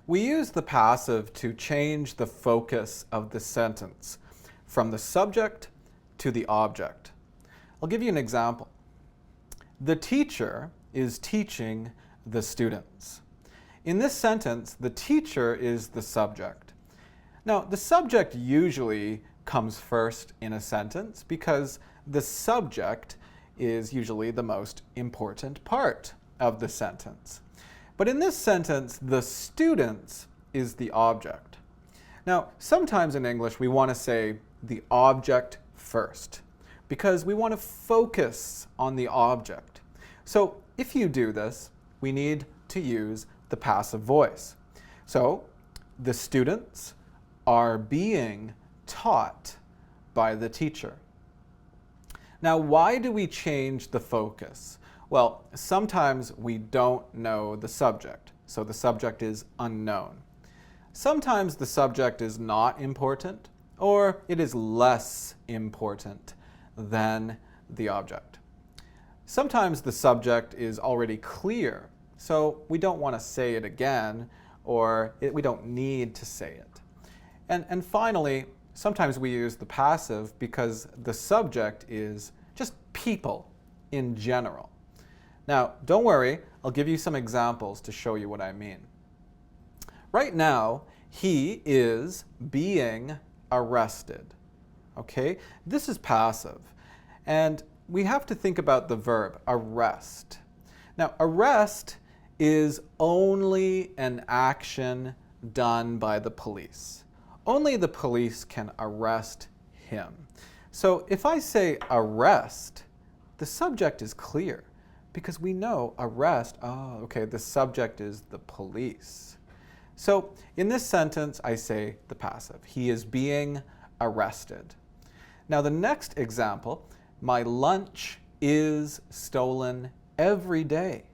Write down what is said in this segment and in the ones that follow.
We use the passive to change the focus of the sentence from the subject to the object. I'll give you an example. The teacher is teaching the students. In this sentence, the teacher is the subject. Now, the subject usually comes first in a sentence because the subject is usually the most important part of the sentence. But in this sentence, the students is the object. Now, sometimes in English we want to say the object first because we want to focus on the object. So if you do this, we need to use the passive voice. So the students are being taught by the teacher. Now, why do we change the focus? Well, sometimes we don't know the subject, so the subject is unknown. Sometimes the subject is not important, or it is less important than the object. Sometimes the subject is already clear, so we don't want to say it again, or we don't need to say it. And finally, sometimes we use the passive because the subject is just people in general. Now, don't worry, I'll give you some examples to show you what I mean. Right now, he is being arrested. Okay? This is passive. And we have to think about the verb arrest. Now, arrest is only an action done by the police. Only the police can arrest him. So if I say arrest, the subject is clear because we know arrest, oh, okay, the subject is the police. So in this sentence, I say the passive. He is being arrested. Now the next example, my lunch is stolen every day.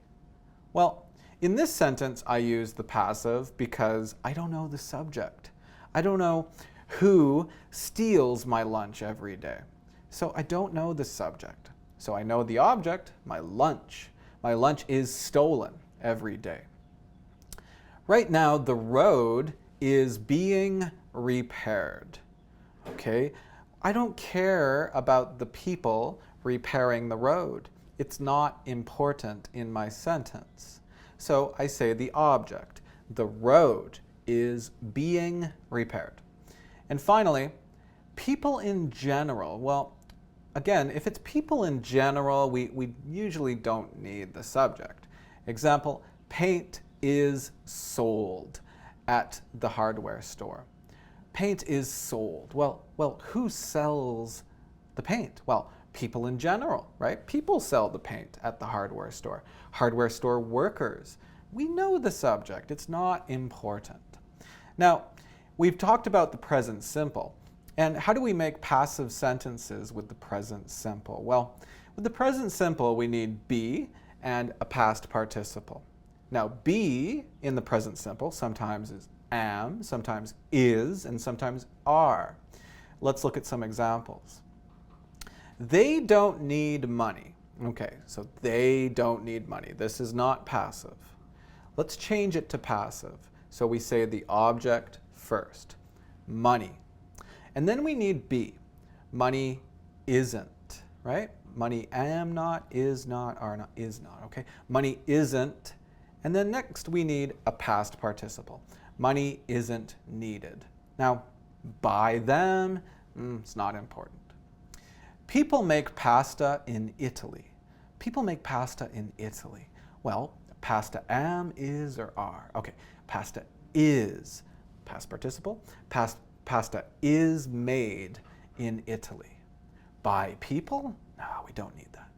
Well, in this sentence, I use the passive because I don't know the subject. I don't know who steals my lunch every day. So I don't know the subject. So I know the object, my lunch. My lunch is stolen every day. Right now, the road is being repaired. Okay? I don't care about the people repairing the road. It's not important in my sentence. So I say the object. The road is being repaired. And finally, people in general. Well, again, if it's people in general, we usually don't need the subject. Example, paint is sold at the hardware store. Paint is sold. Well, who sells the paint? Well, people in general, right? People sell the paint at the hardware store. Hardware store workers. We know the subject. It's not important. Now, we've talked about the present simple. And how do we make passive sentences with the present simple? Well, with the present simple, we need be and a past participle. Now, be in the present simple sometimes is am, sometimes is, and sometimes are. Let's look at some examples. They don't need money. Okay, so they don't need money. This is not passive. Let's change it to passive. So we say the object first, money. And then we need be. Money isn't, right? Money am not, is not, are not, is not, okay? Money isn't. And then next we need a past participle. Money isn't needed. Now, buy them, it's not important. People make pasta in Italy. People make pasta in Italy. Well, pasta am, is, or are. Okay, pasta is, past participle. Pasta is made in Italy. By people? No, we don't need that.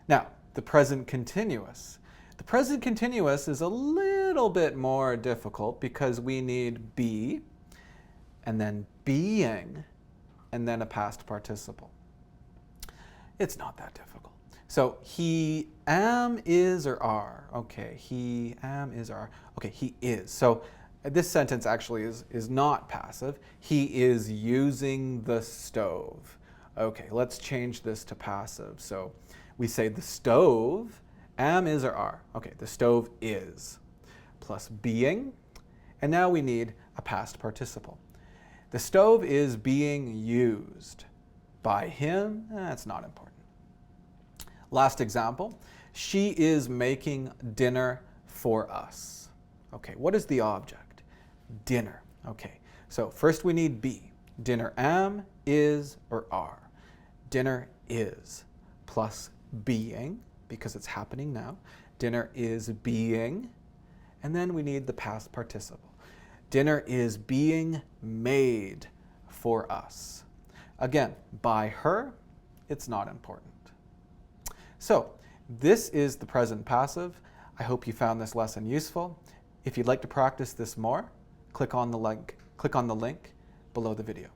Now, the present continuous. The present continuous is a little bit more difficult because we need be, and then being, and then a past participle. It's not that difficult. So he, am, is, or are. Okay, he, am, is, or are. Okay, he is. So this sentence actually is not passive. He is using the stove. Okay, let's change this to passive. So we say the stove, am, is, or are. Okay, the stove is. Plus being, And now we need a past participle. The stove is being used by him. That's not important. Last example. She is making dinner for us. Okay, what is the object? Dinner. Okay, so first we need be. Dinner am, is, or are. Dinner is plus being, because it's happening now. Dinner is being. And then we need the past participle. Dinner is being made for us. Again, by her, it's not important. So, this is the present passive. I hope you found this lesson useful. If you'd like to practice this more, click on the link below the video.